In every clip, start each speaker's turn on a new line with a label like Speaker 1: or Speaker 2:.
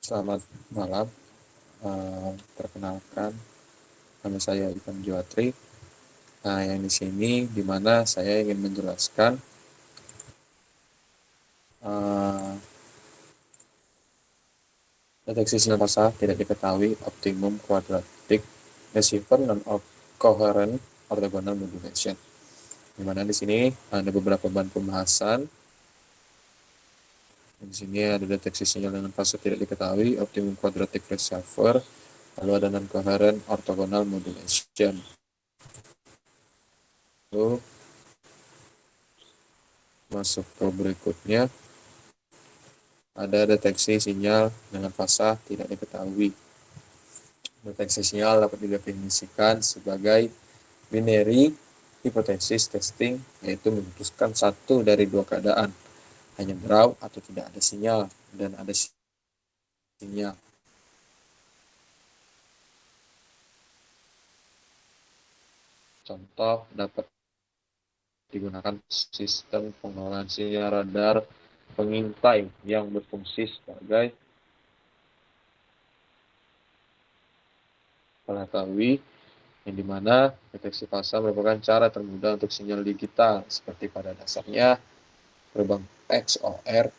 Speaker 1: Selamat malam. Perkenalkan, nama saya Ivan Juwatri. Yang di sini dimana saya ingin menjelaskan uh, deteksi sinyal pasar tidak diketahui optimum quadratic receiver non-coherent orthogonal modulation. Dimana di sini ada beberapa bahan pembahasan. Di sini ada deteksi sinyal dengan fase tidak diketahui optimum quadratic receiver, lalu ada non-coherent orthogonal modulation. Lalu masuk ke berikutnya, ada deteksi sinyal dengan fasa tidak diketahui. Deteksi sinyal dapat didefinisikan sebagai binary hipotesis testing, yaitu memutuskan satu dari dua keadaan, hanya draw atau tidak ada sinyal, dan ada sinyal. Contoh dapat digunakan sistem pengolahan sinyal radar pengintai yang berfungsi sebagai pelatawi, yang dimana deteksi fasa merupakan cara termudah untuk sinyal digital, seperti pada dasarnya gerbang XOR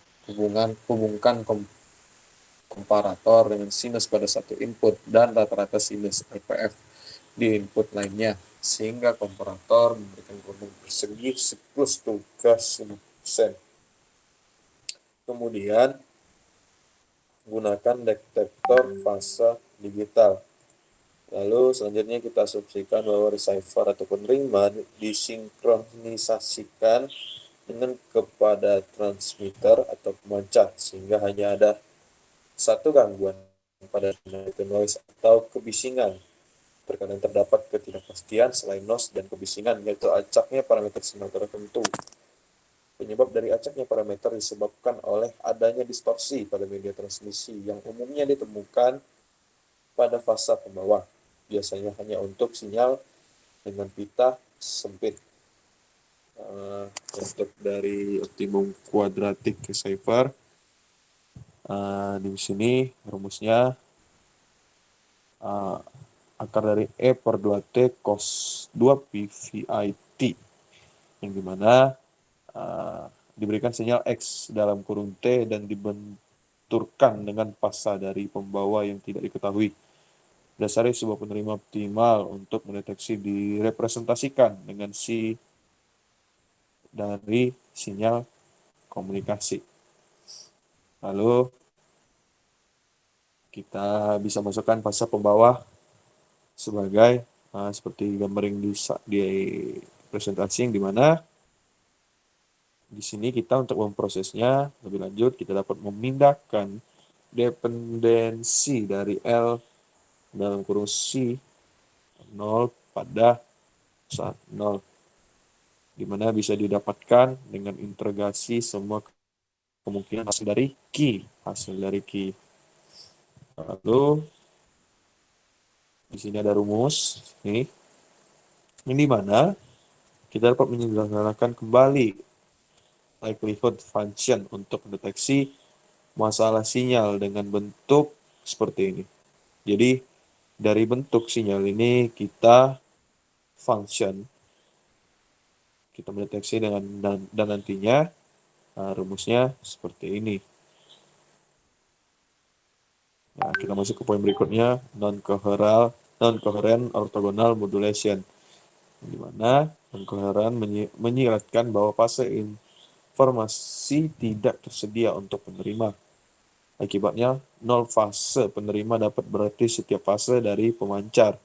Speaker 1: hubungkan komparator dengan sinus pada satu input dan rata-rata sinus RPF di input lainnya, sehingga komparator memberikan gelombang persegi siklus tugas 100%. Kemudian gunakan detektor fasa digital. Lalu selanjutnya kita asumsikan bahwa receiver atau penerima disinkronisasikan dengan kepada transmitter atau pemancar, sehingga hanya ada satu gangguan pada noise atau kebisingan. Terkadang terdapat ketidakpastian selain noise dan kebisingan, yaitu acaknya parameter sinyal tertentu. Penyebab dari acaknya parameter disebabkan oleh adanya distorsi pada media transmisi yang umumnya ditemukan pada fasa pembawah, biasanya hanya untuk sinyal dengan pita sempit. Untuk dari optimum quadratic receiver, di sini rumusnya akar dari E per 2T cos 2 Pi VIT, yang dimana diberikan sinyal X dalam kurung T dan dibenturkan dengan fasa dari pembawa yang tidak diketahui. Dasari sebuah penerima optimal untuk mendeteksi direpresentasikan dengan si dari sinyal komunikasi. Lalu kita bisa masukkan fasa pembawa sebagai seperti gambar yang di presentasi, yang dimana di sini kita untuk memprosesnya lebih lanjut, kita dapat memindahkan dependensi dari L dalam kurung C 0 pada saat 0, dimana bisa didapatkan dengan integrasi semua kemungkinan hasil dari key. Lalu di sini ada rumus ini, yang dimana kita dapat menyederhanakan kembali likelihood function untuk mendeteksi masalah sinyal dengan bentuk seperti ini. Jadi dari bentuk sinyal ini kita mendeteksi dengan dan nantinya rumusnya seperti ini. Nah, kita masuk ke poin berikutnya, non-coherent orthogonal modulation, di mana non-coherent menyiratkan bahwa fase informasi tidak tersedia untuk penerima. Akibatnya, nol fase penerima dapat berarti setiap fase dari pemancar.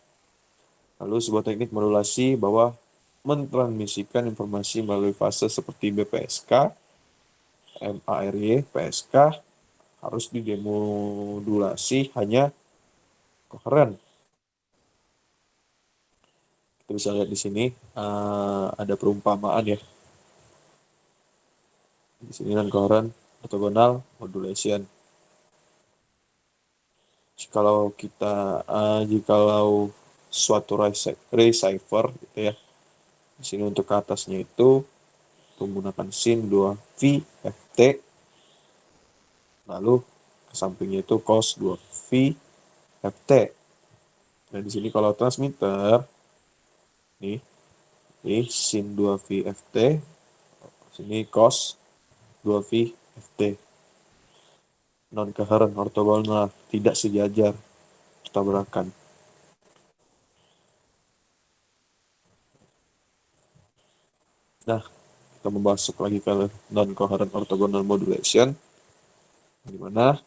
Speaker 1: Lalu sebuah teknik modulasi bahwa mentransmisikan informasi melalui fase seperti BPSK, MARY, PSK harus didemodulasi hanya koheren. Kita bisa lihat di sini ada perumpamaan ya. Di sini non-coherent orthogonal modulation. Jikalau suatu receiver gitu ya. Di sini untuk ke atasnya itu menggunakan sin 2V FT. Lalu ke sampingnya itu cos 2V FT. Nah, di sini kalau transmitter, nih, sin 2V FT, sini cos 2V FT. Non-coherent ortogonal, tidak sejajar, bertabrakan. Nah, kita masuk lagi ke non-coherent orthogonal modulation, di mana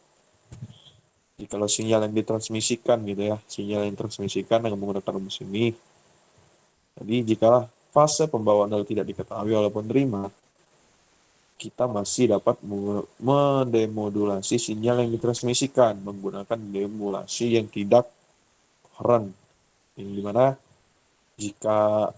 Speaker 1: jikalau sinyal yang ditransmisikan gitu ya, sinyal yang ditransmisikan dengan menggunakan rumus ini, jadi jika fase pembawaan nol tidak diketahui oleh penerima, kita masih dapat mendemodulasi sinyal yang ditransmisikan menggunakan demodulasi yang tidak coherent, yang dimana jika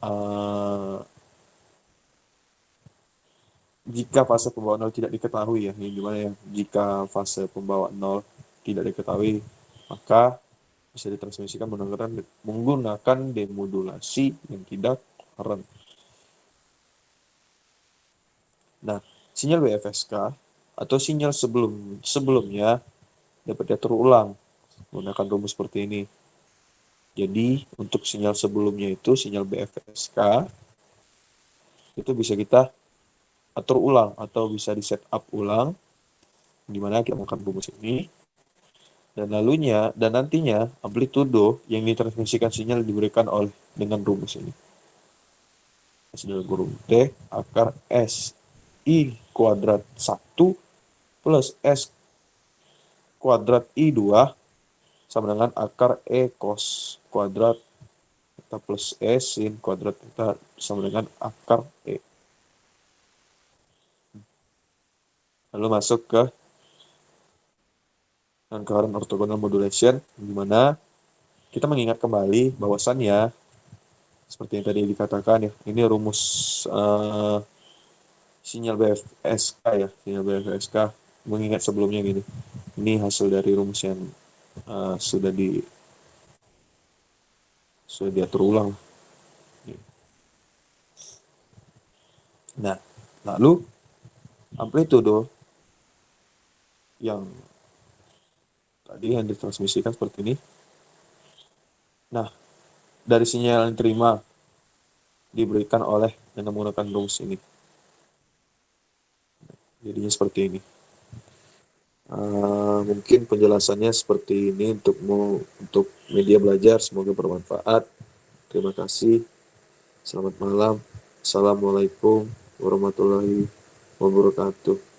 Speaker 1: fase pembawaan nol tidak diketahui ya, yang gimana ya, jika fase pembawaan nol tidak diketahui, maka bisa ditransmisikan menggunakan demodulasi yang tidak coherent. Nah, sinyal BFSK atau sinyal sebelumnya dapat diatur ulang menggunakan rumus seperti ini. Jadi, untuk sinyal sebelumnya itu, sinyal BFSK, itu bisa kita atur ulang atau bisa di setup ulang, di mana kita menggunakan rumus ini. Dan nantinya amplitudo yang ditransmisikan sinyal diberikan dengan rumus ini. S dalam kurung T akar S I kuadrat 1 plus S kuadrat I2 sama dengan akar E cos kuadrat theta plus E sin kuadrat theta sama dengan akar E. Lalu masuk ke non-coherent orthogonal modulation, di mana kita mengingat kembali bahwasannya seperti yang tadi dikatakan ya, ini rumus sinyal BFSK ya, sinyal BFSK. Mengingat sebelumnya gini, ini hasil dari rumus yang sudah diatur ulang. Nah, lalu amplitudo yang tadi yang ditransmisikan seperti ini. Nah, dari sinyal yang diterima diberikan dengan menggunakan rumus ini. Jadinya seperti ini. Mungkin penjelasannya seperti ini untuk media belajar. Semoga bermanfaat. Terima kasih. Selamat malam. Assalamualaikum warahmatullahi wabarakatuh.